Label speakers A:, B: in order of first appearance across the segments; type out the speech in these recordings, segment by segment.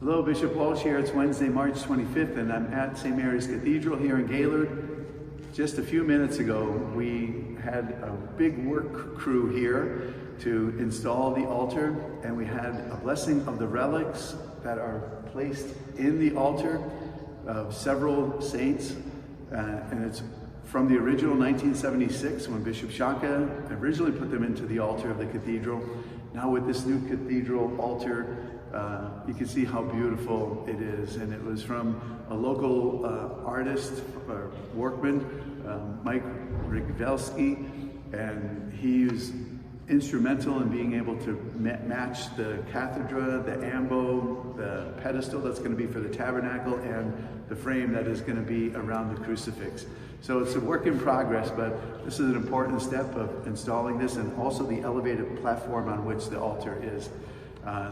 A: Hello, Bishop Walsh here. It's Wednesday, March 25th, and I'm at St. Mary's Cathedral here in Gaylord. Just a few minutes ago, we had a big work crew here to install the altar, and we had a blessing of the relics that are placed in the altar of several saints, and it's from the original 1976 when Bishop Shaka originally put them into the altar of the cathedral. Now with this new cathedral altar, you can see how beautiful it is, and it was from a local artist or workman, Mike Rygwelski, and he was instrumental in being able to match the cathedra, the ambo, the pedestal that's going to be for the tabernacle, and the frame that is going to be around the crucifix. So it's a work in progress, but this is an important step of installing this, and also the elevated platform on which the altar is.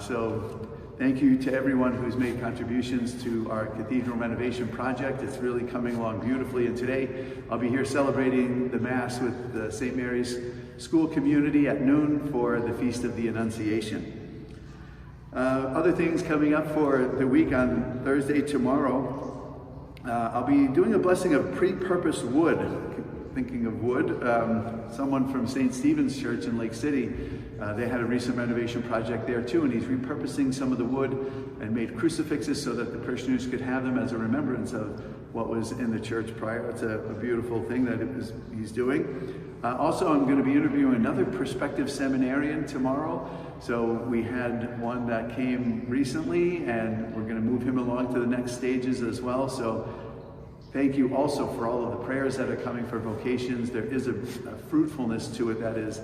A: So thank you to everyone who's made contributions to our cathedral renovation project. It's really coming along beautifully, and today I'll be here celebrating the Mass with the St. Mary's school community at noon for the Feast of the Annunciation. Other things coming up for the week on Thursday, tomorrow, I'll be doing a blessing of pre-purposed wood. Thinking of wood, someone from St. Stephen's Church in Lake City, they had a recent renovation project there too, and he's repurposing some of the wood and made crucifixes so that the parishioners could have them as a remembrance of what was in the church prior. It's a beautiful thing that he's doing. Also, I'm going to be interviewing another prospective seminarian tomorrow. So we had one that came recently, and we're going to move him along to the next stages as well. So thank you also for all of the prayers that are coming for vocations. There is a fruitfulness to it that is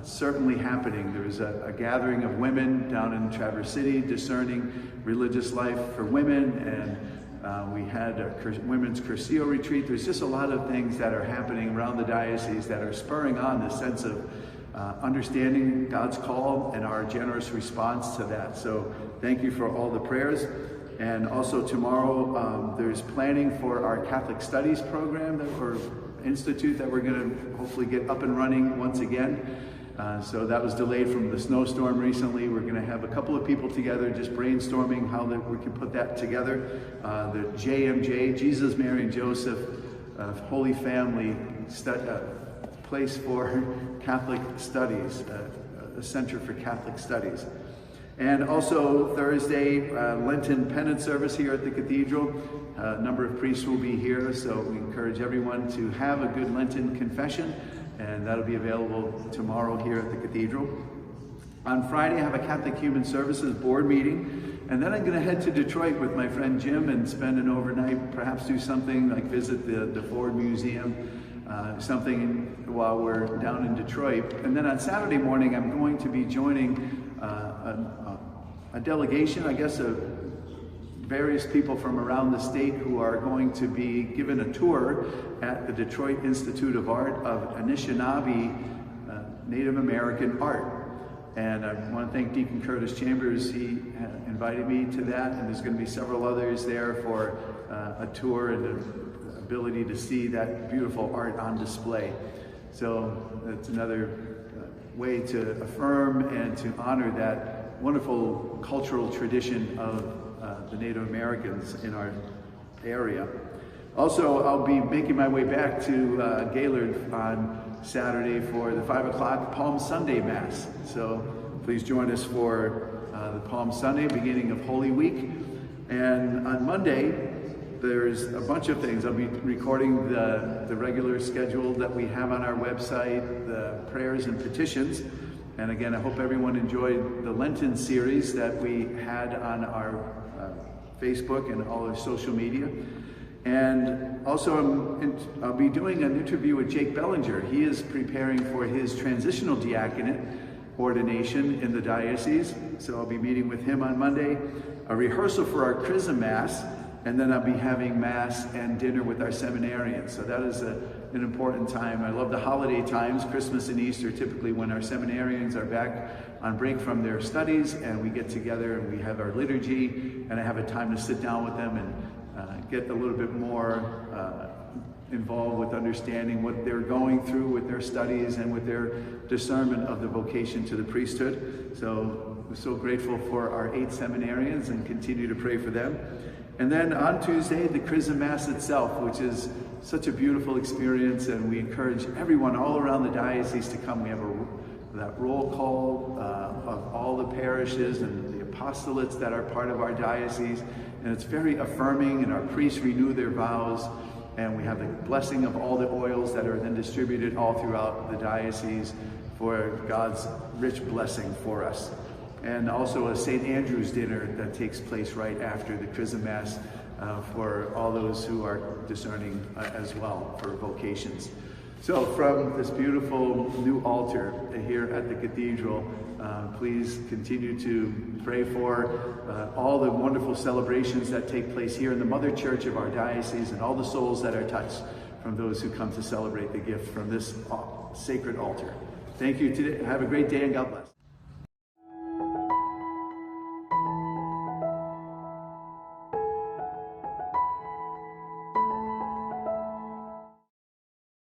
A: certainly happening. There's a gathering of women down in Traverse City discerning religious life for women, and we had a women's Curcio retreat. There's just a lot of things that are happening around the diocese that are spurring on this sense of understanding God's call and our generous response to that. So thank you for all the prayers. And also tomorrow, there's planning for our Catholic Studies program or institute that we're going to hopefully get up and running once again. So that was delayed from the snowstorm recently. We're going to have a couple of people together just brainstorming how we can put that together. The JMJ, Jesus, Mary, and Joseph Holy Family place for Catholic Studies, a Center for Catholic Studies. And also Thursday, Lenten penance service here at the cathedral. A number of priests will be here, so we encourage everyone to have a good Lenten confession, and that'll be available tomorrow here at the cathedral. On Friday, I have a Catholic Human Services board meeting, and then I'm going to head to Detroit with my friend Jim and spend an overnight, perhaps do something like visit the Ford Museum, something while we're down in Detroit. And then on Saturday morning, I'm going to be joining a delegation, I guess, of various people from around the state who are going to be given a tour at the Detroit Institute of Art of Anishinaabe Native American art. And I want to thank Deacon Curtis Chambers. He invited me to that, and there's going to be several others there for a tour and the ability to see that beautiful art on display. So that's another way to affirm and to honor that wonderful cultural tradition of the Native Americans in our area. Also, I'll be making my way back to Gaylord on Saturday for the 5 o'clock Palm Sunday Mass. So please join us for the Palm Sunday, beginning of Holy Week. And on Monday, there's a bunch of things. I'll be recording the regular schedule that we have on our website, the prayers and petitions. And again, I hope everyone enjoyed the Lenten series that we had on our Facebook and all our social media. And also I'll be doing an interview with Jake Belanger. He is preparing for his transitional diaconate ordination in the diocese. So I'll be meeting with him on Monday. A rehearsal for our Chrism Mass, and then I'll be having Mass and dinner with our seminarians. So that is an important time. I love the holiday times, Christmas and Easter, typically when our seminarians are back on break from their studies, and we get together and we have our liturgy, and I have a time to sit down with them and get a little bit more involved with understanding what they're going through with their studies and with their discernment of the vocation to the priesthood. So we're so grateful for our 8 seminarians and continue to pray for them. And then on Tuesday, the Chrism Mass itself, which is such a beautiful experience, and we encourage everyone all around the diocese to come. We have that roll call of all the parishes and the apostolates that are part of our diocese, and it's very affirming, and our priests renew their vows, and we have the blessing of all the oils that are then distributed all throughout the diocese for God's rich blessing for us. And also a St. Andrew's dinner that takes place right after the Chrism Mass for all those who are discerning as well for vocations. So from this beautiful new altar here at the Cathedral, please continue to pray for all the wonderful celebrations that take place here in the Mother Church of our diocese and all the souls that are touched from those who come to celebrate the gift from this sacred altar. Thank you today. Have a great day and God bless.